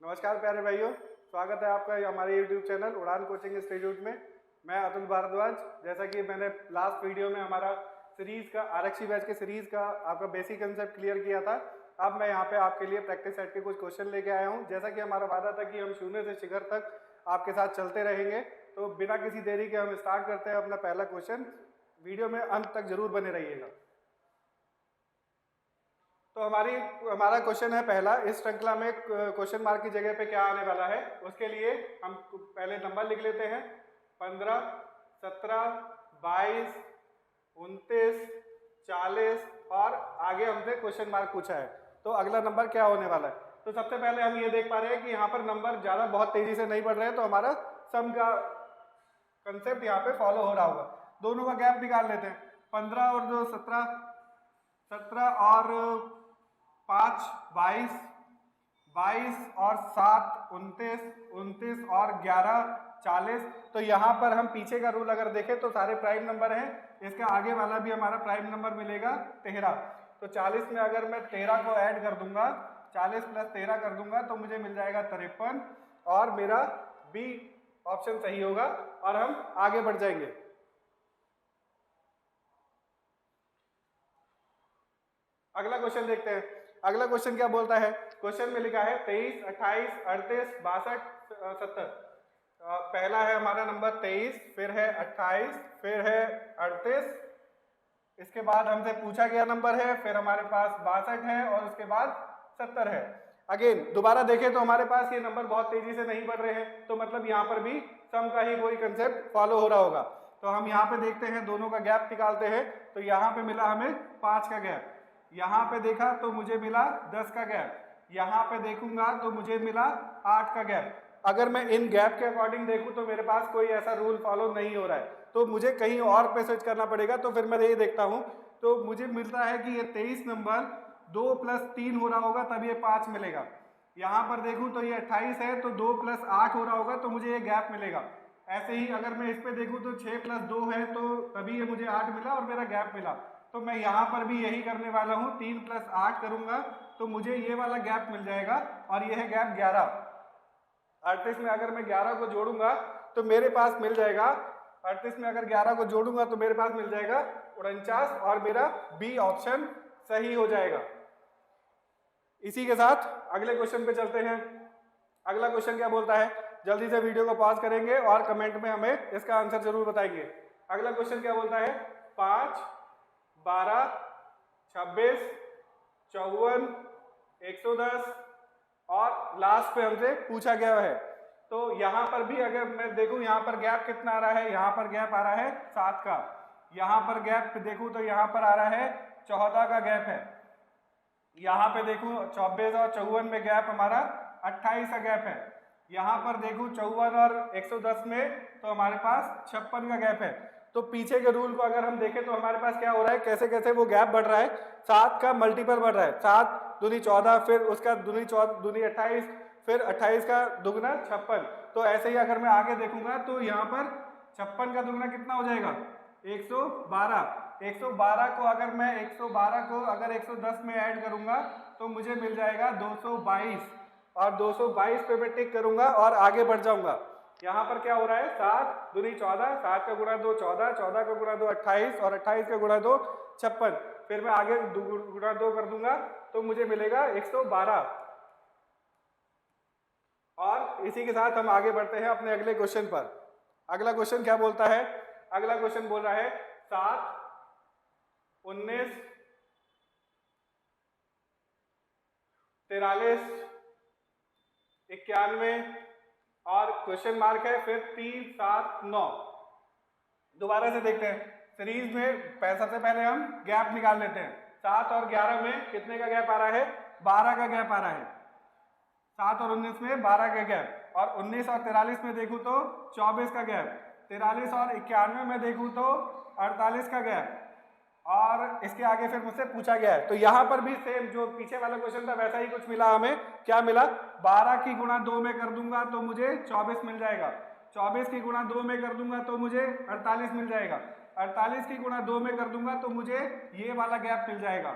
नमस्कार प्यारे भाइयों, स्वागत है आपका हमारे YouTube चैनल उड़ान कोचिंग इंस्टीट्यूट में। मैं अतुल भारद्वाज। जैसा कि मैंने लास्ट वीडियो में हमारा सीरीज का आरक्षी बैच के सीरीज का आपका बेसिक कंसेप्ट क्लियर किया था। अब मैं यहाँ पे आपके लिए प्रैक्टिस सेट के कुछ क्वेश्चन लेके आया हूँ। जैसा कि हमारा वादा था कि हम शून्य से शिखर तक आपके साथ चलते रहेंगे, तो बिना किसी देरी के हम स्टार्ट करते हैं अपना पहला क्वेश्चन। वीडियो में अंत तक जरूर बने रहिएगा। तो हमारा क्वेश्चन है पहला, इस श्रृंखला में क्वेश्चन मार्क की जगह पे क्या आने वाला है। उसके लिए हम पहले नंबर लिख लेते हैं। 15, 17, 22, 29, 40 और आगे हमसे क्वेश्चन मार्क पूछा है। तो अगला नंबर क्या होने वाला है। तो सबसे पहले हम ये देख पा रहे हैं कि यहाँ पर नंबर ज्यादा बहुत तेजी से नहीं बढ़ रहे हैं, तो हमारा सम का कंसेप्ट यहाँ पे फॉलो हो रहा होगा। दोनों का गैप निकाल लेते हैं। 15 और 2 17, 17 और 5 22, 22 और 7 29, 29 और 11 40। तो यहाँ पर हम पीछे का रूल अगर देखें तो सारे प्राइम नंबर हैं। इसके आगे वाला भी हमारा प्राइम नंबर मिलेगा 13। तो 40 में अगर मैं 13 को ऐड कर दूंगा, 40 प्लस 13 कर दूंगा तो मुझे मिल जाएगा 53 और मेरा बी ऑप्शन सही होगा और हम आगे बढ़ जाएंगे। अगला क्वेश्चन देखते हैं। अगला क्वेश्चन क्या बोलता है। क्वेश्चन में लिखा है 23, 28, 38, 62, 70। पहला है हमारा नंबर 23, फिर है 28, फिर है 38। इसके बाद हमसे पूछा गया नंबर है, फिर हमारे पास 62 है और उसके बाद 70 है। अगेन दोबारा देखें तो हमारे पास ये नंबर बहुत तेजी से नहीं बढ़ रहे हैं, तो मतलब यहाँ पर भी सम का ही कोई कंसेप्ट फॉलो हो रहा होगा। तो हम यहाँ पे देखते हैं, दोनों का गैप निकालते हैं। तो यहाँ पे मिला हमें 5 का गैप, यहाँ पे देखा तो मुझे मिला 10 का गैप, यहाँ पे देखूंगा तो मुझे मिला 8 का गैप। अगर मैं इन गैप के अकॉर्डिंग देखूं तो मेरे पास कोई ऐसा रूल फॉलो नहीं हो रहा है, तो मुझे कहीं और पे स्विच करना पड़ेगा। तो फिर मैं ये देखता हूं तो मुझे मिलता है कि ये 23 नंबर 2 + 3 हो रहा होगा, तब ये 5 मिलेगा। यहाँ पर देखूं तो ये 28 है, तो 2 + 8 हो रहा होगा, तो मुझे ये गैप मिलेगा। ऐसे ही अगर मैं इस पे देखूं तो 6 + 2 है, तो तभी ये मुझे 8 मिला और मेरा गैप मिला। तो मैं यहाँ पर भी यही करने वाला हूँ, 3 + 8 करूंगा तो मुझे ये वाला गैप मिल जाएगा और ये है गैप 11। 38 में अगर मैं 11 को जोड़ूंगा तो मेरे पास मिल जाएगा, 38 में अगर 11 को जोड़ूंगा तो मेरे पास मिल जाएगा 49 और मेरा बी ऑप्शन सही हो जाएगा। इसी के साथ अगले क्वेश्चन पे चलते हैं। अगला क्वेश्चन क्या बोलता है, जल्दी से वीडियो को पॉज करेंगे और कमेंट में हमें इसका आंसर जरूर बताएंगे। अगला क्वेश्चन क्या बोलता है, 5, 12, 26, 54, 110 और लास्ट पे हमसे पूछा गया है। तो यहाँ पर भी अगर मैं देखूं, यहाँ पर गैप कितना आ रहा है, यहाँ पर गैप आ रहा है 7 का। यहाँ पर गैप देखूं तो यहाँ पर आ रहा है 14 का गैप है। यहाँ पे देखूं 24 और 54 में गैप हमारा 28 का गैप है। यहाँ पर देखूं 54 और 110 में तो हमारे पास 56 का गैप है। तो पीछे के रूल को अगर हम देखें तो हमारे पास क्या हो रहा है, कैसे कैसे वो गैप बढ़ रहा है। 7 का मल्टीपल बढ़ रहा है, 7 दूनी 14, फिर उसका दूनी 28, फिर 28 का दुगना 56। तो ऐसे ही अगर मैं आगे देखूंगा तो यहाँ पर 56 का दुगना कितना हो जाएगा, 112। 112 को अगर मैं 112 को अगर 110 में ऐड करूंगा तो मुझे मिल जाएगा 222 और 222 पे मैं टिक करूंगा और आगे बढ़ जाऊंगा। यहाँ पर क्या हो रहा है, 7 दूनी 14, 7 का गुणा 2 14, 14 का गुणा 2 28 और 28 का गुणा 2 56। फिर मैं आगे गुणा 2 कर दूंगा तो मुझे मिलेगा 112। और इसी के साथ हम आगे बढ़ते हैं अपने अगले क्वेश्चन पर। अगला क्वेश्चन क्या बोलता है, अगला क्वेश्चन बोल रहा है 7, 19, 43, 91 और क्वेश्चन मार्क है, फिर 3, 7, 9। दोबारा से देखते हैं सीरीज में। सबसे पहले हम गैप निकाल लेते हैं। 7 और 11 में कितने का गैप आ रहा है, 12 का गैप आ रहा है। 7 और 19 में 12 का गैप, और 19 और 43 में देखूं तो 24 का गैप, 43 और 91 में देखूं तो 48 का गैप, और इसके आगे फिर मुझसे पूछा गया है। तो यहाँ पर भी सेम जो पीछे वाला क्वेश्चन था वैसा ही कुछ मिला हमें। क्या मिला, 12 की गुणा 2 में कर दूंगा तो मुझे 24 मिल जाएगा, 24 की गुणा 2 में कर दूंगा तो मुझे 48 मिल जाएगा, 48 की गुणा 2 में कर दूंगा तो मुझे ये वाला गैप मिल जाएगा।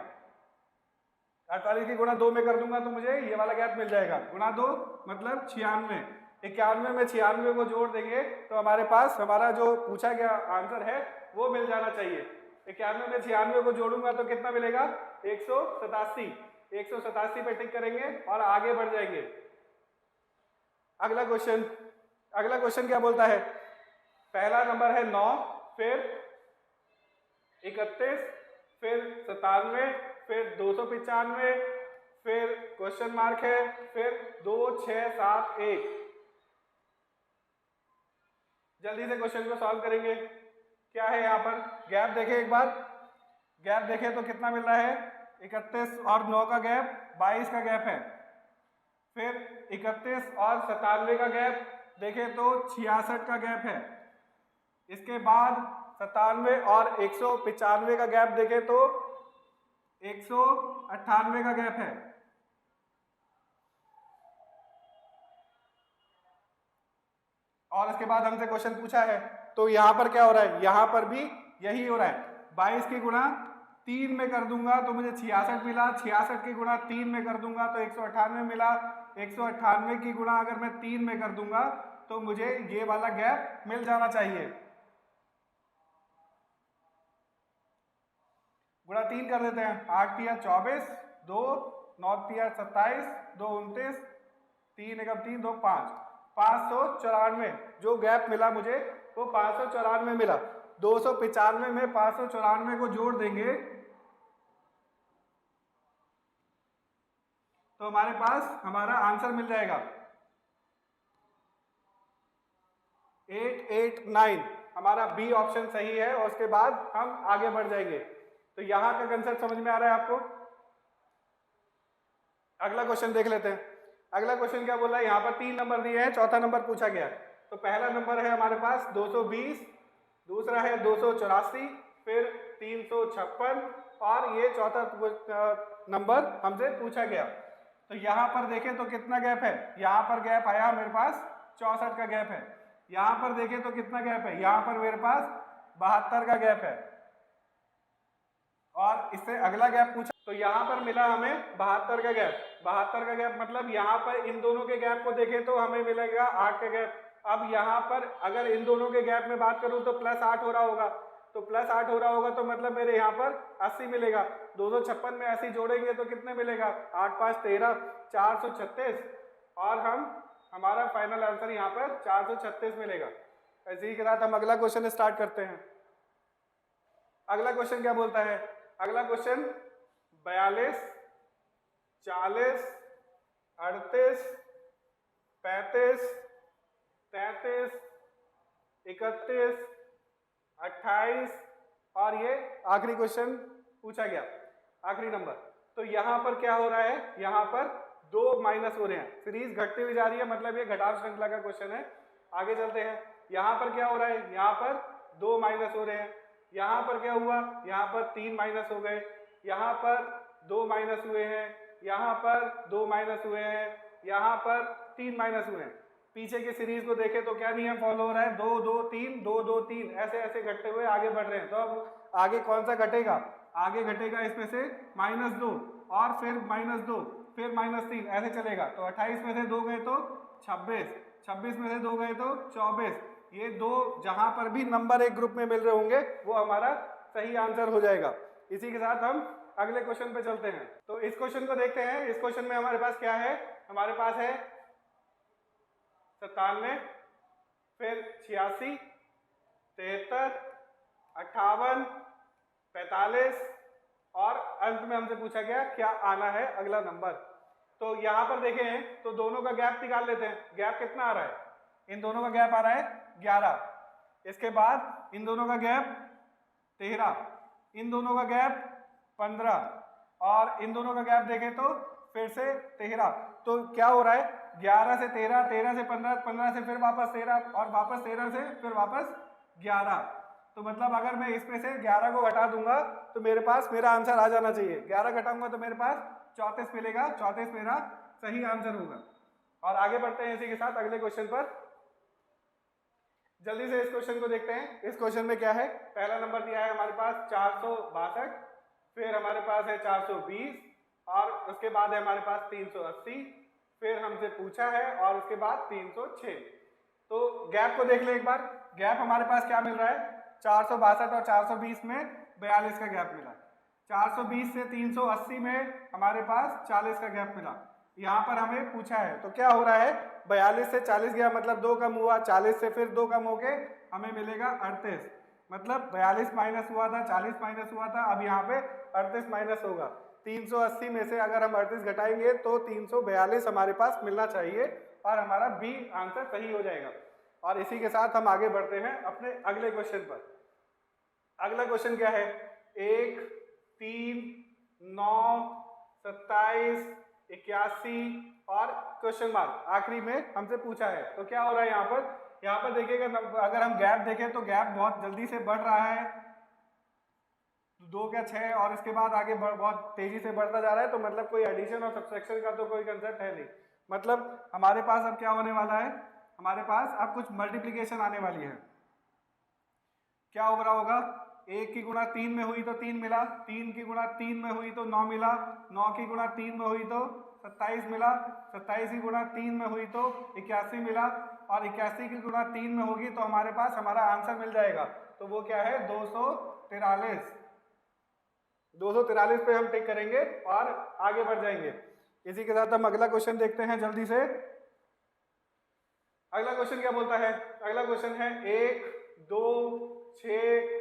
48 की गुणा 2 में कर दूंगा तो मुझे ये वाला गैप मिल जाएगा, गुणा 2 मतलब 96। 91 में 96 को जोड़ देंगे तो हमारे पास हमारा जो पूछा गया आंसर है वो मिल जाना चाहिए। 91 में 96 को जोड़ूंगा तो कितना मिलेगा, 187। 187 पे टिक करेंगे और आगे बढ़ जाएंगे। अगला क्वेश्चन क्या बोलता है, पहला नंबर है 9, फिर 31, फिर 97, फिर 295, फिर क्वेश्चन मार्क है, फिर 2 6 7 1। जल्दी से क्वेश्चन को सॉल्व करेंगे। क्या है यहाँ पर, गैप देखें एक बार, गैप देखें तो कितना मिल रहा है, 31 और 9 का गैप 22 का गैप है। फिर 31 और 97 का गैप देखें तो 66 का गैप है। इसके बाद 97 और 195 का गैप देखें तो 198 का गैप है। और इसके बाद हमसे क्वेश्चन पूछा है तो यहाँ पर क्या हो रहा है, यहाँ पर भी यही हो रहा है। 22 की गुणा 3 में कर दूंगा तो मुझे 66 मिला, 66 की गुणा 3 में कर दूंगा तो 198 मिला, 198 की गुणा अगर मैं 3 में कर दूंगा तो मुझे ये वाला गैप मिल जाना चाहिए। गुणा 3 कर देते हैं, 8 तिया 24, 2 9 तिया 27, 2 29, 3 एकम 3 2 5, 594 जो गैप मिला मुझे वो 594 मिला। 295 में 594 को जोड़ देंगे तो हमारे पास हमारा आंसर मिल जाएगा 889। हमारा बी ऑप्शन सही है और उसके बाद हम आगे बढ़ जाएंगे। तो यहां का कंसेप्ट समझ में आ रहा है आपको। अगला क्वेश्चन देख लेते हैं। अगला क्वेश्चन क्या बोल रहा है, यहाँ पर 3 नंबर दिए हैं, चौथा नंबर पूछा गया। तो पहला नंबर है हमारे पास 220, दूसरा है 284, फिर 356 और ये चौथा नंबर हमसे पूछा गया। तो यहाँ पर देखें तो कितना गैप है, यहाँ पर गैप आया मेरे पास 64 का गैप है। यहाँ पर देखें तो कितना गैप है, यहाँ पर मेरे पास 72 का गैप है। और इससे अगला गैप पूछा तो यहाँ पर मिला हमें 72 का गैप। 72 का गैप मतलब यहाँ पर इन दोनों के गैप को देखें तो हमें मिलेगा 8 का गैप। अब यहाँ पर अगर इन दोनों के गैप में बात करूँ तो +8 हो रहा होगा, तो +8 हो रहा होगा तो मतलब मेरे यहाँ पर 80 मिलेगा। 256 में 80 जोड़ेंगे तो कितने मिलेगा, 8 5 13, 436 और हमारा फाइनल आंसर यहाँ पर 436 मिलेगा। इसी के साथ हम अगला क्वेश्चन स्टार्ट करते हैं। अगला क्वेश्चन क्या बोलता है, अगला क्वेश्चन 42, 40, 38, 35, 33, 31, 28 और ये आखिरी क्वेश्चन पूछा गया, आखिरी नंबर। तो यहाँ पर क्या हो रहा है, यहाँ पर 2 माइनस हो रहे हैं, सीरीज घटती हुई जा रही है, मतलब ये घटाव श्रृंखला का क्वेश्चन है। आगे चलते हैं। यहाँ पर क्या हो रहा है, यहाँ पर 2 माइनस हो रहे हैं। यहाँ पर क्या हुआ, यहाँ पर 3 माइनस हो गए, यहाँ पर 2 माइनस हुए हैं, यहाँ पर 2 माइनस हुए हैं, यहाँ पर 3 माइनस हुए हैं। पीछे की सीरीज को देखें तो क्या नियम फॉलो हो रहा है, 2 2 3 2 2 3 ऐसे ऐसे घटते हुए आगे बढ़ रहे हैं। तो अब आगे कौन सा घटेगा, आगे घटेगा इसमें से -2 और फिर -2 फिर -3 ऐसे चलेगा। तो 28 में से 2 गए तो 26, 26 में से 2 गए तो 24। ये 2 जहां पर भी नंबर एक ग्रुप में मिल रहे होंगे वो हमारा सही आंसर हो जाएगा। इसी के साथ हम अगले क्वेश्चन पे चलते हैं। तो इस क्वेश्चन को देखते हैं। इस क्वेश्चन में हमारे पास क्या है, हमारे पास है 97, फिर 86, 73, 58, 45 और अंत में हमसे पूछा गया क्या आना है अगला नंबर। तो यहाँ पर देखें तो दोनों का गैप निकाल लेते हैं। गैप कितना आ रहा है, इन दोनों का गैप आ रहा है 11, इसके बाद इन दोनों का गैप 13, इन दोनों का गैप 15 और इन दोनों का गैप देखें तो फिर से 13। तो क्या हो रहा है, 11 से 13, 13 से 15, 15 से फिर वापस 13 और वापस 13 से फिर वापस 11। तो मतलब अगर मैं इसमें से 11 को घटा दूंगा तो मेरे पास मेरा आंसर आ जाना चाहिए। 11 घटाऊंगा तो मेरे पास 34 मिलेगा, 34 मेरा सही आंसर होगा। और आगे बढ़ते हैं इसी के साथ अगले क्वेश्चन पर। जल्दी से इस क्वेश्चन को देखते हैं। इस क्वेश्चन में क्या है, पहला नंबर दिया है हमारे पास 462, फिर हमारे पास है 420, और उसके बाद है हमारे पास 380, फिर हमसे पूछा है और उसके बाद 306। तो गैप को देख ले एक बार, गैप हमारे पास क्या मिल रहा है, 462 और 420 में 42 का गैप मिला, 420 से 380 में हमारे पास 40 का गैप मिला। यहाँ पर हमें पूछा है तो क्या हो रहा है, 42 से 40 गया मतलब 2 कम हुआ, 40 से फिर 2 कम होके हमें मिलेगा 38, मतलब 42 माइनस हुआ था, 40 माइनस हुआ था, अब यहाँ पे 38 माइनस होगा। 380 में से अगर हम 38 घटाएंगे तो 342 हमारे पास मिलना चाहिए और हमारा बी आंसर सही हो जाएगा। और इसी के साथ हम आगे बढ़ते हैं अपने अगले क्वेश्चन पर। अगला क्वेश्चन क्या है, 1, 3, 9, 27, 81 और क्वेश्चन मार्क आखिरी में हमसे पूछा है। तो क्या हो रहा है यहाँ पर देखिएगा, अगर हम गैप देखें तो गैप बहुत जल्दी से बढ़ रहा है, 2 क्या 6 और इसके बाद आगे बहुत तेजी से बढ़ता जा रहा है। तो मतलब कोई एडिशन और सब्सट्रैक्शन का तो कोई कंसेप्ट है नहीं, मतलब हमारे पास अब क्या होने वाला है, हमारे पास अब कुछ मल्टीप्लिकेशन आने वाली है। क्या हो रहा होगा, 1 की गुणा 3 में हुई तो 3 मिला, 3 की गुणा 3 में हुई तो 9 मिला, 9 की गुणा 3 में हुई तो 27 मिला, 27 की गुणा 3 में हुई तो 81 मिला, और 81 की गुणा 3 में होगी तो हमारे पास हमारा आंसर मिल जाएगा। तो वो क्या है, 243। 243 पे हम टिक करेंगे और आगे बढ़ जाएंगे। इसी के साथ हम अगला क्वेश्चन देखते हैं जल्दी से। अगला क्वेश्चन क्या बोलता है, अगला क्वेश्चन है 1, 2, 6,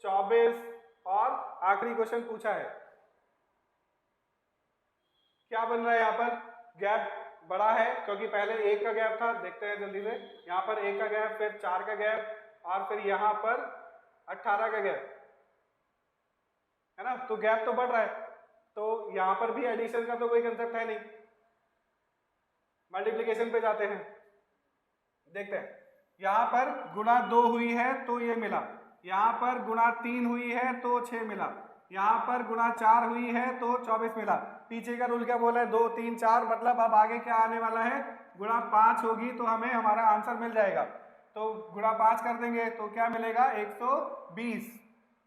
24 और आखिरी क्वेश्चन पूछा है। क्या बन रहा है यहाँ पर, गैप बड़ा है क्योंकि पहले 1 का गैप था, देखते हैं जल्दी से। यहाँ पर 1 का गैप, फिर 4 का गैप और फिर यहाँ पर 18 का गैप है ना, तो गैप तो बढ़ रहा है। तो यहाँ पर भी एडिशन का तो कोई कंसेप्ट है नहीं, मल्टीप्लिकेशन पे जाते हैं, देखते हैं। यहाँ पर गुणा 2 हुई है तो ये मिला, यहाँ पर गुणा 3 हुई है तो 6 मिला, यहाँ पर गुणा 4 हुई है तो 24 मिला। पीछे का रूल क्या बोला है, 2, 3, 4, मतलब अब आगे क्या आने वाला है, गुणा 5 होगी तो हमें हमारा आंसर मिल जाएगा। तो गुणा 5 कर देंगे तो क्या मिलेगा, 120।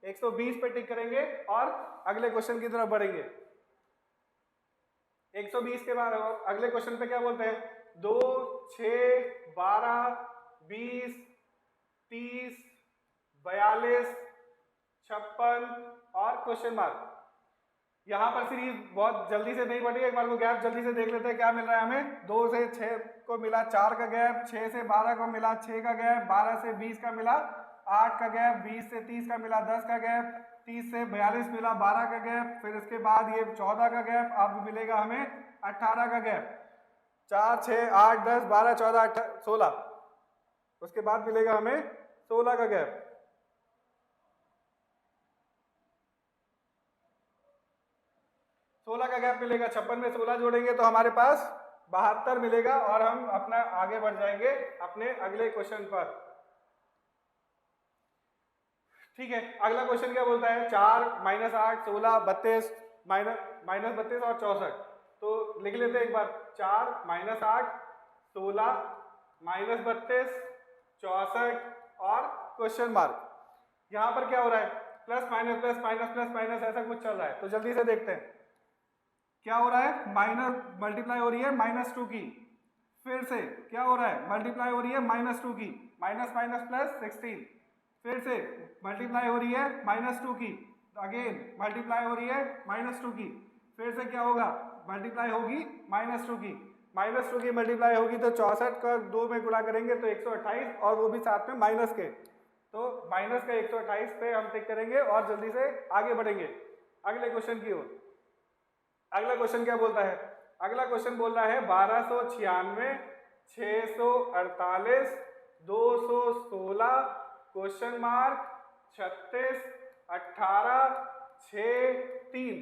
120 पे टिक करेंगे और अगले क्वेश्चन की तरफ बढ़ेंगे। 120 के बाद अगले क्वेश्चन पे क्या बोलते हैं, 2, 6, 12, 20, 30, 42, 56 और क्वेश्चन मार्क। यहाँ पर सीरीज बहुत जल्दी से नहीं बढ़ी, एक बार वो गैप जल्दी से देख लेते हैं क्या मिल रहा है हमें। 2 से 6 को मिला 4 का गैप, 6 से 12 को मिला 6 का गैप, 12 से 20 का मिला 8 का गैप, 20 से 30 का मिला 10 का गैप, 30 से 42 मिला 12 का गैप, फिर इसके बाद ये 14 का गैप, अब मिलेगा हमें 18 का गैप। 4, 6, 8, 10, 12, 14, 16, उसके बाद मिलेगा हमें 16 का गैप। सोलह का गैप मिलेगा, 56 में 16 जोड़ेंगे तो हमारे पास 72 मिलेगा और हम अपना आगे बढ़ जाएंगे अपने अगले क्वेश्चन पर। ठीक है, अगला क्वेश्चन क्या बोलता है, 4, -8, 16, 32, -32 और 64। तो लिख लेते हैं एक बार, 4, -8, 16, -32, 64 और क्वेश्चन मार्क। यहाँ पर क्या हो रहा है, plus minus plus minus plus minus ऐसा कुछ चल रहा है। तो जल्दी से देखते हैं क्या हो रहा है, माइनस मल्टीप्लाई हो रही है -2 की, फिर से क्या हो रहा है, मल्टीप्लाई हो रही है -2 की, माइनस माइनस प्लस 16, फिर से मल्टीप्लाई हो रही है -2 की, अगेन मल्टीप्लाई हो रही है -2 की, फिर से क्या होगा, मल्टीप्लाई होगी -2 की, -2 की मल्टीप्लाई होगी तो 64 का 2 में गुणा करेंगे तो 128 और वो भी साथ में माइनस के, तो माइनस का 128 पे हम टिक करेंगे और जल्दी से आगे बढ़ेंगे अगले क्वेश्चन की ओर। अगला क्वेश्चन क्या बोलता है, अगला क्वेश्चन बोल रहा है 1296, 648, 216, क्वेश्चन मार्क 36, 18, 6, 3।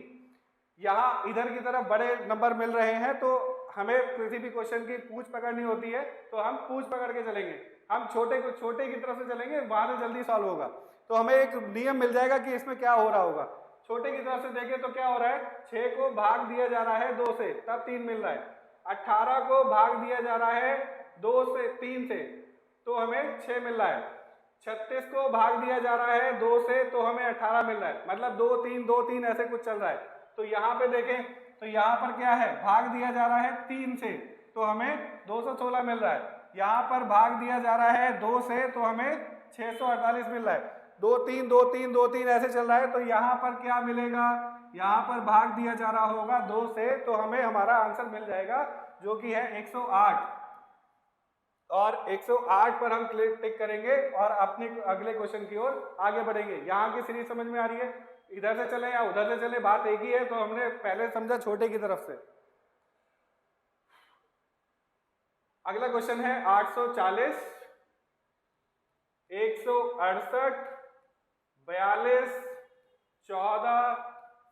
यहाँ इधर की तरफ बड़े नंबर मिल रहे हैं तो हमें किसी भी क्वेश्चन की पूछ पकड़नी होती है तो हम पूछ पकड़ के चलेंगे, हम छोटे की तरफ से चलेंगे, वहां से जल्दी सॉल्व होगा। तो हमें एक नियम मिल जाएगा कि इसमें क्या हो रहा होगा। छोटे की तरफ से देखें तो क्या हो रहा है, 6 को भाग दिया जा रहा है 2 से तब 3 मिल रहा है, 18 को भाग दिया जा रहा है 3 से तो हमें 6 मिल रहा है, 36 को भाग दिया जा रहा है 2 से तो हमें 18 मिल रहा है, मतलब 2 3 2 3 ऐसे कुछ चल रहा है। तो यहाँ पे देखें तो यहाँ पर क्या है, भाग दिया जा रहा है 3 से, तो हमें 216 मिल रहा है। यहाँ पर भाग दिया जा रहा है 2 से, तो हमें 648 मिल रहा है। 2 3 2 3 2 3 ऐसे चल रहा है, तो यहाँ पर क्या मिलेगा, यहाँ पर भाग दिया जा रहा होगा 2 से, तो हमें हमारा आंसर मिल जाएगा जो कि है 108। और 108 पर हम टिक करेंगे और अपने अगले क्वेश्चन की ओर आगे बढ़ेंगे। यहाँ की सीरीज समझ में आ रही है, इधर से चले या उधर से चले बात एक ही है, तो हमने पहले समझा छोटे की तरफ से। अगला क्वेश्चन है 840, 168, 42, 14,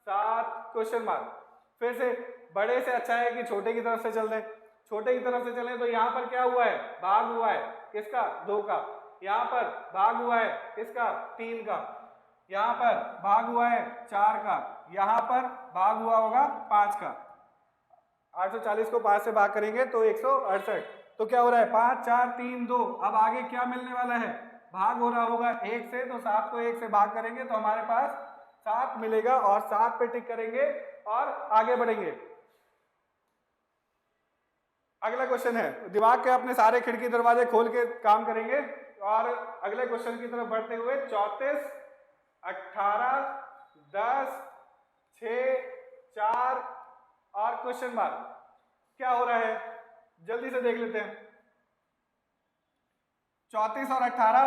7 क्वेश्चन मार्क। फिर से बड़े से अच्छा है कि छोटे की तरफ से चल दें। छोटे की तरफ से चलें तो यहाँ पर क्या हुआ है, भाग हुआ है किसका, 2 का। यहाँ पर भाग हुआ है किसका, 3 का। यहाँ पर भाग हुआ है 4 का। यहाँ पर भाग हुआ होगा 5 का। 840 को 5 से भाग करेंगे तो 168, तो क्या हो रहा है 5 4 3 2। अब आगे क्या मिलने वाला है, भाग हो रहा होगा 1 से, तो 7 को 1 से भाग करेंगे तो हमारे पास 7 मिलेगा और 7 पे टिक करेंगे और आगे बढ़ेंगे। अगला क्वेश्चन है, दिमाग के अपने सारे खिड़की दरवाजे खोल के काम करेंगे और अगले क्वेश्चन की तरफ बढ़ते हुए 34, 18, 10, 6, 4 और क्वेश्चन मार्क। क्या हो रहा है जल्दी से देख लेते हैं। 34 और 18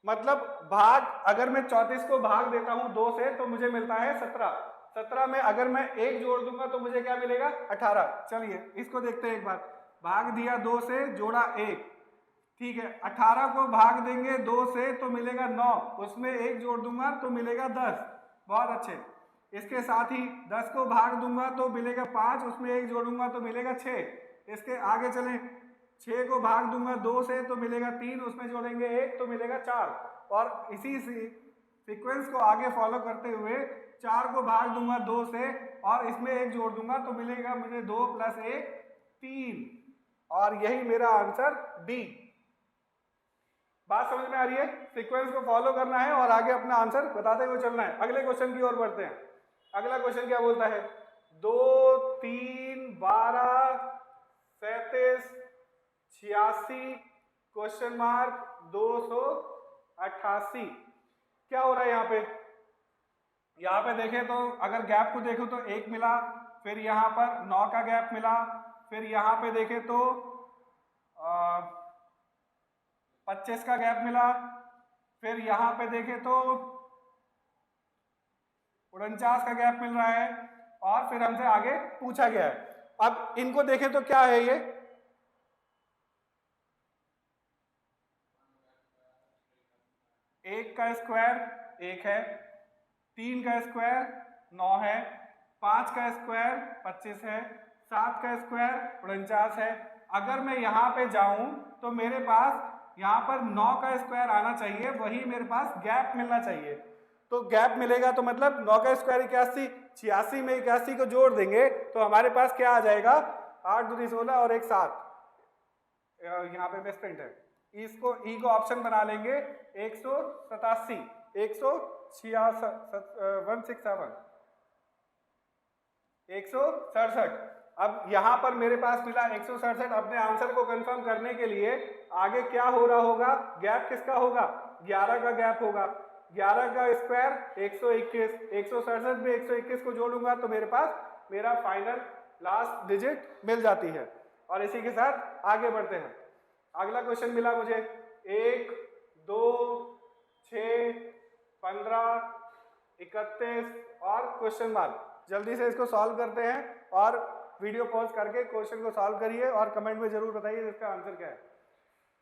मतलब भाग, अगर मैं 34 को भाग देता हूं 2 से तो मुझे मिलता है 17। 17 में अगर मैं 1 जोड़ दूंगा तो मुझे क्या मिलेगा, 18। चलिए इसको देखते हैं एक बार। भाग दिया 2 से, जोड़ा 1, ठीक है। 18 को भाग देंगे 2 से तो मिलेगा 9, उसमें 1 जोड़ दूंगा तो मिलेगा 10। बहुत अच्छे। इसके साथ ही 10 को भाग दूंगा तो मिलेगा 5, उसमें 1 जोड़ूंगा तो मिलेगा 6। इसके आगे चलें, 6 को भाग दूंगा 2 से तो मिलेगा 3, उसमें जोड़ेंगे 1 तो मिलेगा 4। और इसी सीक्वेंस को आगे फॉलो करते हुए 4 को भाग दूंगा 2 से और इसमें 1 जोड़ दूंगा तो मिलेगा मुझे 2 + 1 3, और यही मेरा आंसर डी। बात समझ में आ रही है, सीक्वेंस को फॉलो करना है और आगे अपना आंसर बताते हुए चलना है। अगले क्वेश्चन की ओर बढ़ते हैं। अगला क्वेश्चन क्या बोलता है, 2 3 12 37 86 क्वेश्चन मार्क 288। क्या हो रहा है यहाँ पे, यहाँ पे देखें तो अगर गैप को देखो तो 1 मिला, फिर यहाँ पर 9 का गैप मिला, फिर यहाँ पे देखें तो 25 का गैप मिला, फिर यहाँ पे देखें तो 49 का गैप मिल रहा है, और फिर हमसे आगे पूछा गया है। अब इनको देखें तो क्या है, ये 1 का स्क्वायर 1 है, 3 का स्क्वायर 9 है, 5 का स्क्वायर 25 है, 7 का स्क्वायर 49 है। अगर मैं यहाँ पे जाऊं तो मेरे पास यहाँ पर 9 का स्क्वायर आना चाहिए, वही मेरे पास गैप मिलना चाहिए। तो गैप मिलेगा तो मतलब 9 का स्क्वायर 81, 86 में 81 को जोड़ देंगे तो हमारे पास क्या आ जाएगा, 8 दूनी 16 और 1 7। यहाँ पे मिसप्रिंट है, इसको ई को ऑप्शन बना लेंगे, 187 167। अब यहाँ पर मेरे पास मिला 167। अपने आंसर को कंफर्म करने के लिए आगे क्या हो रहा होगा, गैप किसका होगा, 11 का गैप होगा। 11 का स्क्वायर 121, 167 में 121 को जोड़ूंगा तो मेरे पास मेरा फाइनल लास्ट डिजिट मिल जाती है। और इसी के साथ आगे बढ़ते हैं। अगला क्वेश्चन मिला मुझे 1 2 6 15 31 और क्वेश्चन मार्क। जल्दी से इसको सॉल्व करते हैं और वीडियो पॉज करके क्वेश्चन को सॉल्व करिए और कमेंट में जरूर बताइए इसका आंसर क्या है।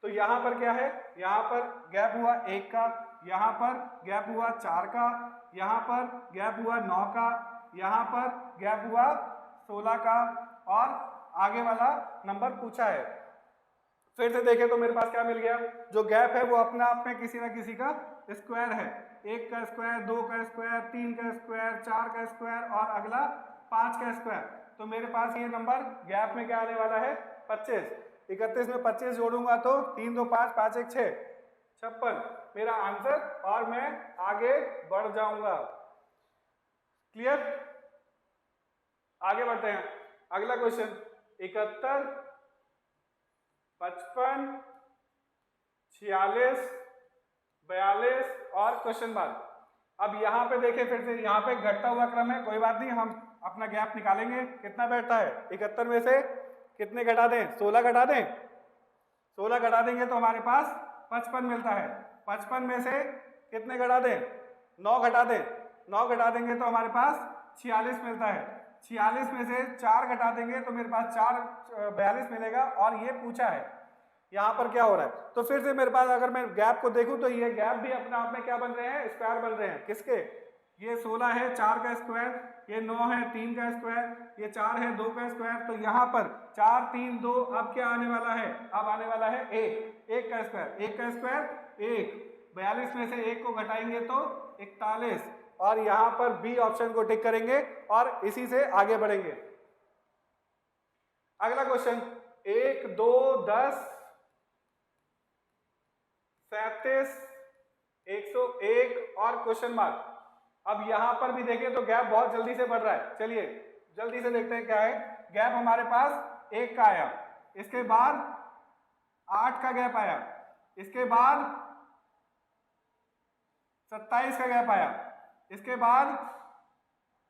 तो यहाँ पर क्या है, यहाँ पर गैप हुआ 1 का, यहाँ पर गैप हुआ 4 का, यहाँ पर गैप हुआ 9 का, यहाँ पर गैप हुआ 16 का, और आगे वाला नंबर पूछा है। फिर से देखें तो मेरे पास क्या मिल गया, जो गैप है वो अपने आप में किसी ना किसी का स्क्वायर है। 1 का स्क्वायर, 2 का स्क्वायर, 3 का स्क्वायर, 4 का स्क्वायर और अगला 5 का स्क्वायर। तो मेरे पास ये नंबर गैप में क्या आने वाला है, 25। 31 में 25 जोड़ूंगा तो 3 2 5 5 1 6 56 मेरा आंसर, और मैं आगे बढ़ जाऊंगा। क्लियर। आगे बढ़ते हैं, अगला क्वेश्चन 71, 55, 46, 42 और क्वेश्चन मार्क। अब यहाँ पे देखें फिर से, यहाँ पे घटता हुआ क्रम है, कोई बात नहीं, हम अपना गैप निकालेंगे। कितना बैठता है 71 में से कितने घटा दें, 16 घटा दें, 16 घटा देंगे तो हमारे पास 55 मिलता है। 55 में से कितने घटा दें, 9 घटा दें, 9 घटा देंगे तो हमारे पास 46 मिलता है। 46 में से 4 घटा देंगे तो मेरे पास 42 मिलेगा। और ये पूछा है यहाँ पर क्या हो रहा है, तो फिर से मेरे पास अगर मैं गैप को देखूं तो ये गैप भी अपने आप में क्या बन रहे हैं, स्क्वायर बन रहे हैं। किसके, ये 16 है 4 का स्क्वायर, ये 9 है 3 का स्क्वायर, ये 4 है 2 का स्क्वायर। तो यहाँ पर 4 3 2, अब क्या आने वाला है, अब आने वाला है 1 का स्क्वायर, 1 का स्क्वायर 1। 42 में से 1 को घटाएंगे तो 41, और यहाँ पर बी ऑप्शन को टिक करेंगे और इसी से आगे बढ़ेंगे। अगला क्वेश्चन 1 2 10 37 101 और क्वेश्चन मार्क। अब यहां पर भी देखें तो गैप बहुत जल्दी से बढ़ रहा है। चलिए जल्दी से देखते हैं क्या है। गैप हमारे पास 1 का आया, इसके बाद 8 का गैप आया, इसके बाद 27 का गैप आया, इसके बाद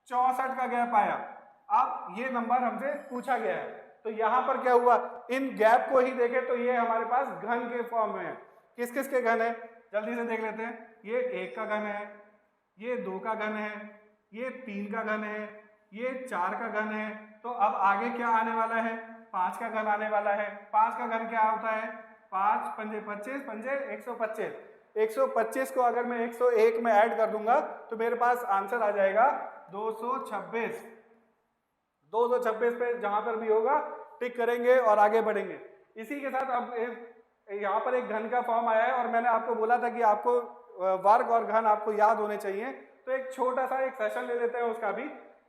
64 का गैप आया। अब ये नंबर हमसे पूछा गया है, तो यहां पर क्या हुआ, इन गैप को ही देखें तो ये हमारे पास घन के फॉर्म में है। किस किस के घन है, जल्दी से देख लेते हैं। ये 1 का घन है, ये 2 का घन है, ये 3 का घन है, ये 4 का घन है। तो अब आगे क्या आने वाला है, 5 का घन आने वाला है। 5 का घन क्या होता है, 5 पंजे 25, पंजे 125। 125 को अगर मैं 101 में ऐड कर दूंगा तो मेरे पास आंसर आ जाएगा 226। 226 पे जहां पर भी होगा टिक करेंगे और आगे बढ़ेंगे। इसी के साथ अब यहाँ पर एक घन का फॉर्म आया है, और मैंने आपको बोला था कि आपको वर्ग और घन आपको याद होने चाहिए। तो एक छोटा सा एक सेशन ले लेते हैं उसका भी,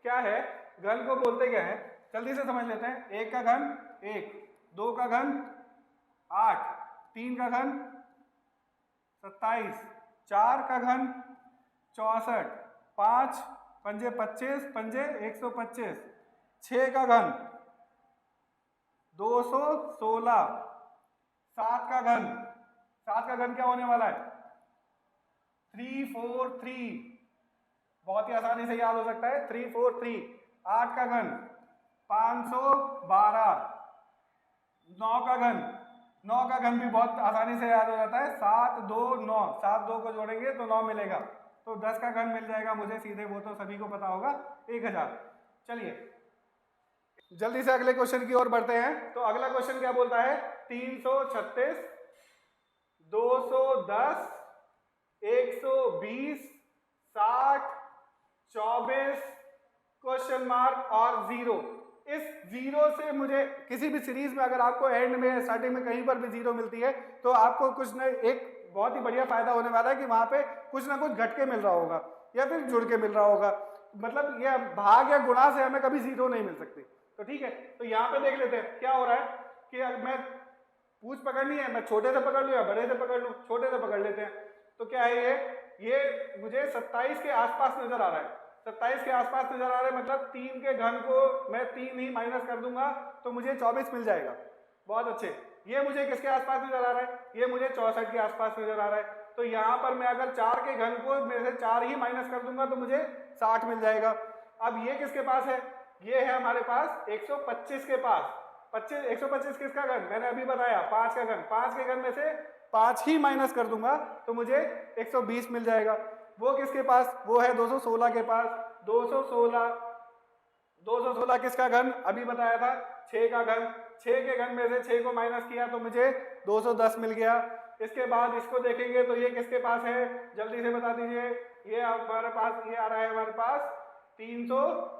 क्या है घन को बोलते क्या है, जल्दी से समझ लेते हैं। 1 का घन 1, 2 का घन 8, 3 का घन 27, 4 का घन 64, 5 पंजे 25, पंजे 125, 6 का घन 216, 7 का घन, 7 का घन क्या होने वाला है 343, बहुत ही आसानी से याद हो सकता है 343। 8 का घन 512, 9 का घन, 9 का घन भी बहुत आसानी से याद हो जाता है 7 2 9, 7 2 को जोड़ेंगे तो 9 मिलेगा, तो 10 का घन मिल जाएगा मुझे सीधे, वो तो सभी को पता होगा 1000। चलिए जल्दी से अगले क्वेश्चन की ओर बढ़ते हैं। तो अगला क्वेश्चन क्या बोलता है, 336, 210, 120, 60, 24 क्वेश्चन मार्क और 0। इस 0 से मुझे किसी भी सीरीज में अगर आपको एंड में स्टार्टिंग में कहीं पर भी 0 मिलती है तो आपको कुछ न एक बहुत ही बढ़िया फायदा होने वाला है कि वहां पे कुछ ना कुछ घट के मिल रहा होगा या फिर जुड़ के मिल रहा होगा। मतलब ये भाग या गुणा से हमें कभी 0 नहीं मिल सकती। तो ठीक है, तो यहाँ पे देख लेते हैं क्या हो रहा है कि अगर मैं पूछ पकड़नी है, मैं छोटे से पकड़ लूँ या बड़े से पकड़ लूँ, छोटे से पकड़ लेते हैं। तो क्या है ये मुझे 27 के आसपास नजर आ रहा है, 27 के आसपास नजर आ रहा है, मतलब 3 के घन को मैं 3 ही माइनस कर दूंगा तो मुझे 24 मिल जाएगा। बहुत अच्छे, ये मुझे किसके आसपास नजर आ रहा है, ये मुझे 64 के आसपास नजर आ रहा है। तो यहाँ पर मैं अगर 4 के घन को मेरे से 4 ही माइनस कर दूंगा तो मुझे 60 मिल जाएगा। अब ये किसके पास है, ये है हमारे पास 125 के पास। 125 किसका घन, मैंने अभी बताया 5 का घन, 5 के घन में से 5 ही माइनस कर दूंगा तो मुझे 120 मिल जाएगा। वो किसके पास, वो है 216 के पास। 216 किसका घन, अभी बताया था 6 का घन, 6 के घन में से 6 को माइनस किया तो मुझे 210 मिल गया। इसके बाद इसको देखेंगे तो ये किसके पास है, जल्दी से बता दीजिए। ये हमारे पास ये आ रहा है हमारे पास 343,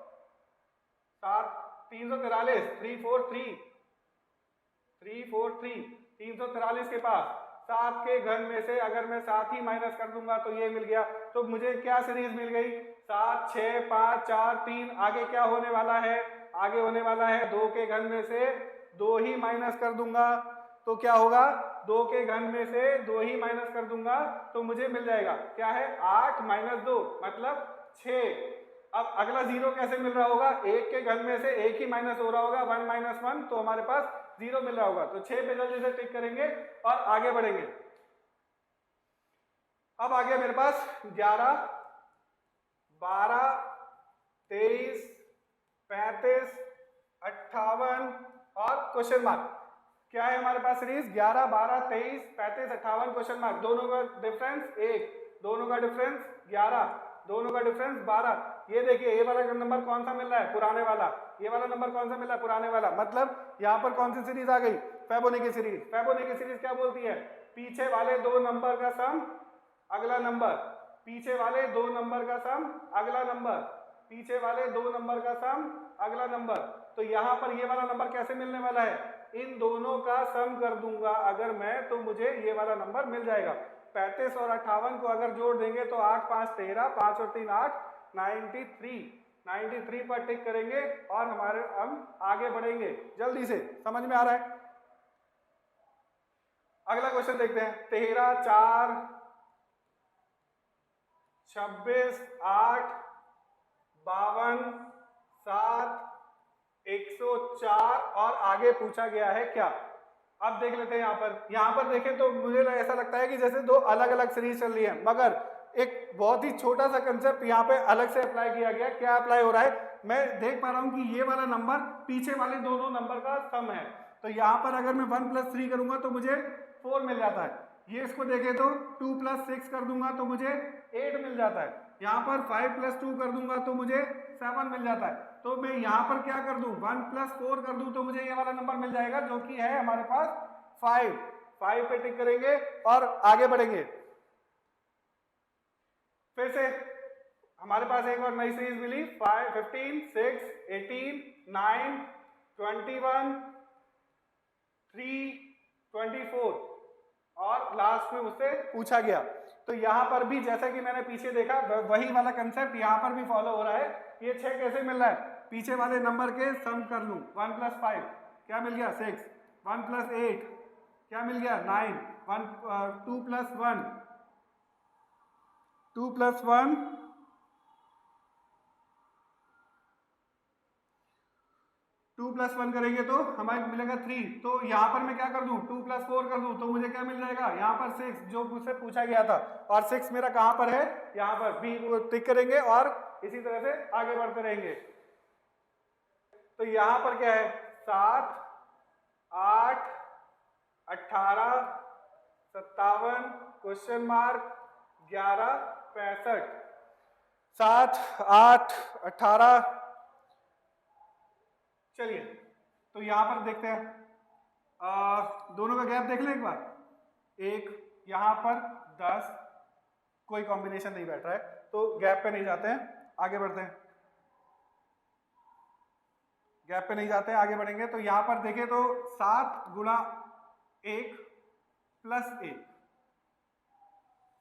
343 के पास। 7 के घन में से अगर मैं 7 ही माइनस कर दूंगा तो ये मिल गया। तो मुझे क्या सीरीज मिल गई, 7 6 5 4 3। आगे क्या होने वाला है, आगे होने वाला है 2 के घन में से 2 ही माइनस कर दूंगा तो क्या होगा, 2 के घन में से 2 ही माइनस कर दूंगा तो मुझे मिल जाएगा क्या है 8 - 2 मतलब 6। अब अगला 0 कैसे मिल रहा होगा, 1 के घन में से 1 ही माइनस हो रहा होगा, 1 माइनस 1, तो हमारे पास 0 मिल रहा होगा। तो 6 पे जल्दी से टिक करेंगे और आगे बढ़ेंगे। अब आ गया मेरे पास 11, 12, 23, 35, 58 और क्वेश्चन मार्क। क्या है हमारे पास सीरीज, 11, 12, 23, 35, 58 क्वेश्चन मार्क। दोनों का डिफरेंस 1, दोनों का डिफरेंस 11, दोनों का डिफरेंस 12। ये देखिए ये वाला नंबर कौन सा मिल रहा है, पुराने वाला। ये वाला नंबर कौन सा मिल रहा है, पुराने वाला। मतलब यहाँ पर कौन सी सीरीज आ गई, फेबोनिकी सीरीज। फेबोनिकी सीरीज क्या बोलती है, पीछे वाले दो नंबर का सम अगला नंबर, पीछे वाले दो नंबर का सम अगला नंबर, पीछे वाले दो नंबर का सम अगला नंबर। तो यहाँ पर ये वाला नंबर कैसे मिलने वाला है, इन दोनों का सम कर दूंगा अगर मैं, तो मुझे ये वाला नंबर मिल जाएगा। 35 और 58 को अगर जोड़ देंगे तो 8 5 13, 5 और 3 8, 93 पर टिक करेंगे और हमारे हम आगे बढ़ेंगे। जल्दी से समझ में आ रहा है। अगला क्वेश्चन देखते हैं। 13, 4, 26, 8, 52, 7, 104 और आगे पूछा गया है क्या। अब देख लेते हैं यहाँ पर देखें तो मुझे ऐसा लगता है कि जैसे दो अलग अलग सीरीज चल रही है, मगर एक बहुत ही छोटा सा कंसेप्ट यहाँ पे अलग से अप्लाई किया गया। क्या अप्लाई हो रहा है, मैं देख पा रहा हूँ कि ये वाला नंबर पीछे वाले दोनों नंबर का सम है। तो यहाँ पर अगर मैं 1 + 3 करूंगा तो मुझे 4 मिल जाता है। ये इसको देखें तो 2 + 6 कर दूंगा तो मुझे 8 मिल जाता है। यहाँ पर 5 + 2 कर दूंगा तो मुझे 7 मिल जाता है। तो मैं यहाँ पर क्या कर दूं, 1 + 4 कर दूं तो मुझे ये वाला नंबर मिल जाएगा जो कि है हमारे पास 5 पे टिक करेंगे और आगे बढ़ेंगे। फिर से हमारे पास एक और नई सीरीज मिली, 5, 15, 6, 18, 9, 21, 3, 24 और लास्ट में उससे पूछा गया। तो यहाँ पर भी जैसा कि मैंने पीछे देखा वही वाला कंसेप्ट यहाँ पर भी फॉलो हो रहा है। ये 6 कैसे मिल रहा है, पीछे वाले नंबर के सम कर लूं। 1 + 5 क्या मिल गया 6, 1 + 8 क्या मिल गया 9, 2 + 1 2 + 1 2 + 1 करेंगे तो हमें मिलेगा 3। तो यहाँ पर मैं क्या कर दूं, 2 + 4 कर दूं तो मुझे क्या मिल जाएगा, यहाँ पर 6 जो मुझसे पूछा गया था। और 6 मेरा कहाँ पर है, यहाँ पर बी को टिक करेंगे और इसी तरह से आगे बढ़ते रहेंगे। तो यहाँ पर क्या है, 7, 8, 18, 57 क्वेश्चन मार्क 11, 65, 7, 8, 18। चलिए तो यहां पर देखते हैं, दोनों का गैप देख लें एक बार। एक यहां पर 10, कोई कॉम्बिनेशन नहीं बैठ रहा है तो गैप पे नहीं जाते हैं, आगे बढ़ते हैं। गैप पे नहीं जाते हैं, आगे बढ़ेंगे। तो यहां पर देखें तो 7 × 1 + 1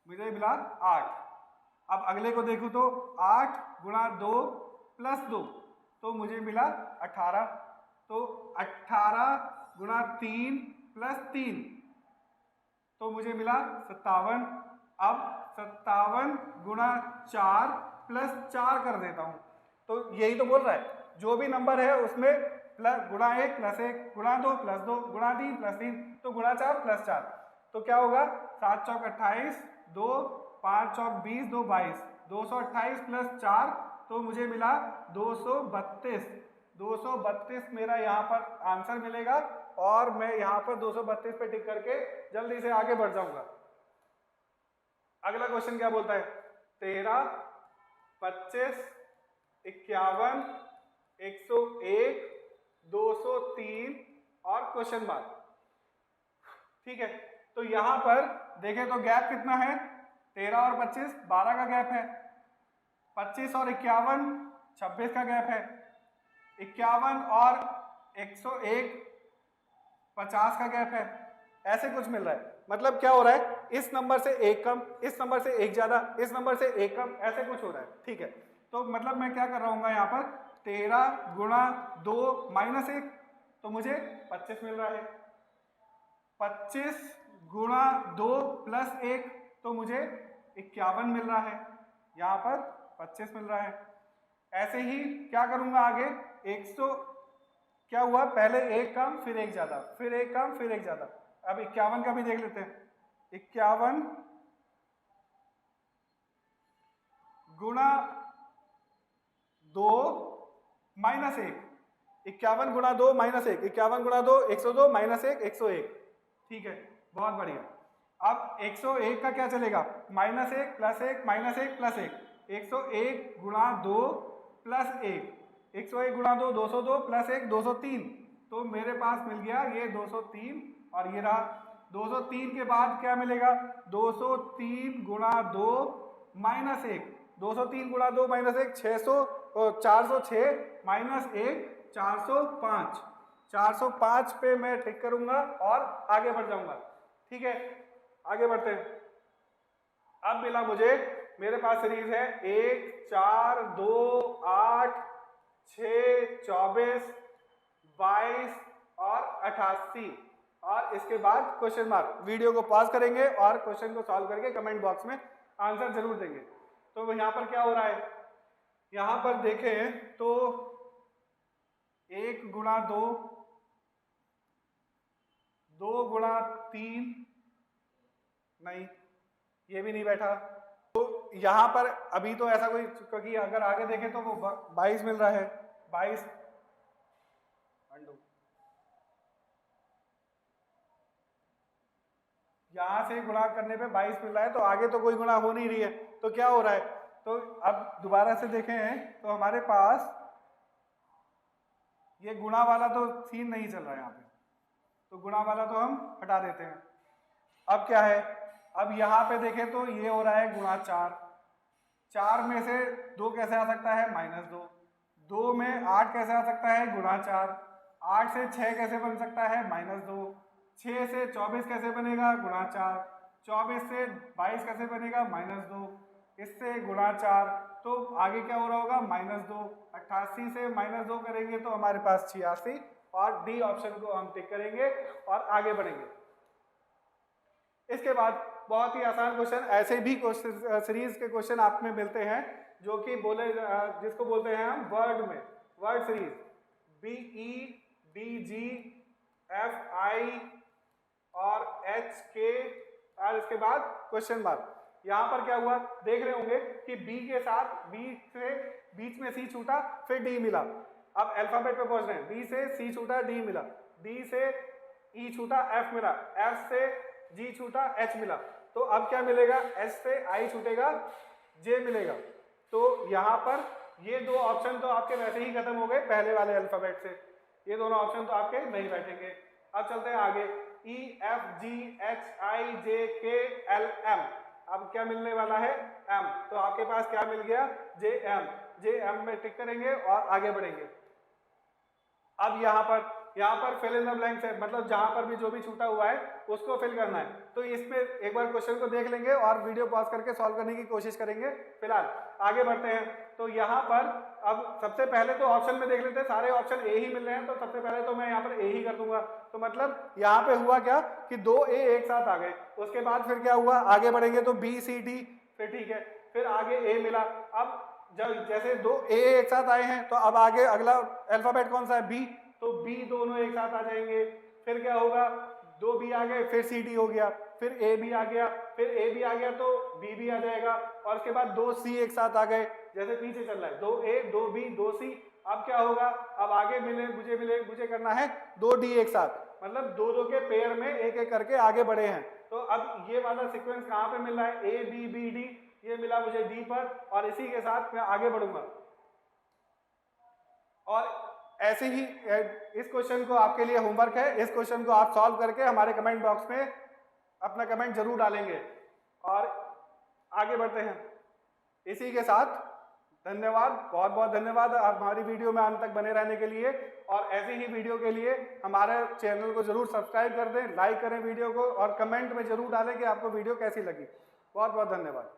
मुझे मिला 8। अब अगले को देखूं तो 8 × 2 + 2 तो मुझे मिला 18। तो 18 × 3 + 3 तो मुझे मिला 57। अब 57 × 4 + 4 कर देता हूं। तो यही तो बोल रहा है, जो भी नंबर है उसमें प्लस गुणा 1 + 1 गुणा 2 + 2 गुणा 3 + 3 तो गुणा 4 + 4। तो क्या होगा, 7 चौक 28, 2 5 चौक 20, 2 22, 228 + 4 तो मुझे मिला 232। 232 मेरा यहाँ पर आंसर मिलेगा और मैं यहाँ पर 232 पे टिक करके जल्दी से आगे बढ़ जाऊंगा। अगला क्वेश्चन क्या बोलता है, 13, 25, 51, 101, 203 और क्वेश्चन मार्क। ठीक है, तो यहां पर देखें तो गैप कितना है, 13 और 25 12 का गैप है, 25 और 51 26 का गैप है, 51 और 101 50 का गैप है। ऐसे कुछ मिल रहा है, मतलब क्या हो रहा है, इस नंबर से एक कम, इस नंबर से एक ज्यादा, इस नंबर से एक कम, ऐसे कुछ हो रहा है। ठीक है, तो मतलब मैं क्या कर रहा हूँ यहाँ पर, 13 × 2 - 1 तो मुझे 25 मिल रहा है, 25 × 2 + 1 तो मुझे 51 मिल रहा है, यहाँ पर 25 मिल रहा है। ऐसे ही क्या करूंगा आगे, 100 क्या हुआ, पहले एक कम फिर एक ज्यादा, फिर एक कम फिर एक ज्यादा। अब 51 का भी देख लेते हैं, 51 गुणा 2 माइनस 1, 51 गुणा 2 माइनस 1, 51 गुणा 2 102 माइनस 1 101। ठीक है, बहुत बढ़िया। अब 101 का क्या चलेगा, माइनस 1 प्लस 1 माइनस 1 प्लस 1, 101 गुणा 2 प्लस 1, 101 गुणा 2 202 प्लस 1 203। तो मेरे पास मिल गया ये 203 और ये रहा 203 के बाद क्या मिलेगा, 203 गुणा 2 माइनस 1, 203 गुणा 2 माइनस 1 600 और 406 माइनस 1 405, 405 पे मैं टिक करूंगा और आगे बढ़ जाऊंगा। ठीक है, आगे बढ़ते हैं। अब मिला मुझे, मेरे पास सीरीज है 1 4 2 8 6 24 22 और 88 और इसके बाद क्वेश्चन मार्क। वीडियो को पॉज करेंगे और क्वेश्चन को सॉल्व करके कमेंट बॉक्स में आंसर जरूर देंगे। तो यहाँ पर क्या हो रहा है, यहाँ पर देखें तो 1 गुणा 2, 2 गुणा 3, नहीं ये भी नहीं बैठा। तो यहाँ पर अभी तो ऐसा कोई, क्योंकि अगर आगे देखें तो वो 22 मिल रहा है, 22 यहाँ से गुणा करने पे 22 मिल रहा है, तो आगे तो कोई गुणा हो नहीं रही है। तो क्या हो रहा है, तो अब दोबारा से देखें तो हमारे पास ये गुणा वाला तो सीन नहीं चल रहा है यहाँ पे, तो गुणा वाला तो हम हटा देते हैं। अब क्या है, अब यहाँ पे देखें तो ये हो रहा है गुणा 4, 4 में से 2 कैसे आ सकता है, -2, 2 में 8 कैसे आ सकता है, गुणा 4, 8 से 6 कैसे बन सकता है, -2, 6 से 24 कैसे बनेगा, गुणा 4, 24 से 22 कैसे बनेगा, -2, इससे गुणा 4, तो आगे क्या हो रहा होगा, -2, 88 से -2 करेंगे तो हमारे पास 86 और डी ऑप्शन को हम टिक करेंगे और आगे बढ़ेंगे। इसके बाद बहुत ही आसान क्वेश्चन, ऐसे भी क्वेश्चन सीरीज के क्वेश्चन आप में मिलते हैं जो कि बोले, जिसको बोलते हैं हम वर्ड में, वर्ड सीरीज, BEDGFI और HK और इसके बाद क्वेश्चन मार्क। यहाँ पर क्या हुआ, देख रहे होंगे कि B के साथ B से बीच में C छूटा फिर D मिला। अब अल्फाबेट पे पहुंच रहे हैं, B से C छूटा D मिला, D से E छूटा F मिला, F से G छूटा H मिला। तो अब क्या मिलेगा, H से I छूटेगा J मिलेगा। तो यहाँ पर ये दो ऑप्शन तो आपके वैसे ही खत्म हो गए पहले वाले अल्फाबेट से, ये दोनों ऑप्शन तो आपके नहीं बैठेंगे। अब चलते हैं आगे, E F G H I J K L M। अब क्या मिलने वाला है, M। तो आपके पास क्या मिल गया, JM में टिक करेंगे और आगे बढ़ेंगे। अब यहाँ पर फिल इन द ब्लैंक्स है, मतलब जहां पर भी जो भी छूटा हुआ है उसको फिल करना है। तो इसमें एक बार क्वेश्चन को देख लेंगे और वीडियो पॉज करके सॉल्व करने की कोशिश करेंगे। फिलहाल आगे बढ़ते हैं। तो यहाँ पर अब सबसे पहले तो ऑप्शन में देख लेते हैं, सारे ऑप्शन ए ही मिल रहे हैं, तो सबसे पहले तो मैं यहाँ पर ए ही कर दूंगा। तो मतलब यहाँ पे हुआ क्या कि 2 ए एक साथ आ गए, उसके बाद फिर क्या हुआ, आगे बढ़ेंगे तो B C D, फिर ठीक है, फिर आगे ए मिला। अब जब जैसे 2 ए एक साथ आए हैं तो अब आगे अगला अल्फाबेट कौन सा है, B, तो B दोनों एक साथ आ जाएंगे। फिर क्या होगा, 2 B आ गए, फिर C D हो गया, फिर A भी आ गया, फिर A भी आ गया तो B भी आ जाएगा, और उसके बाद 2 C एक साथ आ गए, जैसे पीछे चल रहा है 2 A 2 B 2 C। अब क्या होगा, अब आगे मुझे करना है 2 D एक साथ, मतलब 2 के पेयर में एक एक करके आगे बढ़े हैं। तो अब ये वाला सीक्वेंस कहाँ पे मिल रहा है, A B B D, ये मिला मुझे D पर, और इसी के साथ मैं आगे बढ़ूंगा। और ऐसे ही इस क्वेश्चन को आपके लिए होमवर्क है, इस क्वेश्चन को आप सॉल्व करके हमारे कमेंट बॉक्स में अपना कमेंट जरूर डालेंगे और आगे बढ़ते हैं। इसी के साथ धन्यवाद, बहुत बहुत धन्यवाद हमारी वीडियो में अंत तक बने रहने के लिए, और ऐसे ही वीडियो के लिए हमारे चैनल को जरूर सब्सक्राइब कर दें, लाइक करें वीडियो को, और कमेंट में जरूर डालें कि आपको वीडियो कैसी लगी। बहुत बहुत धन्यवाद।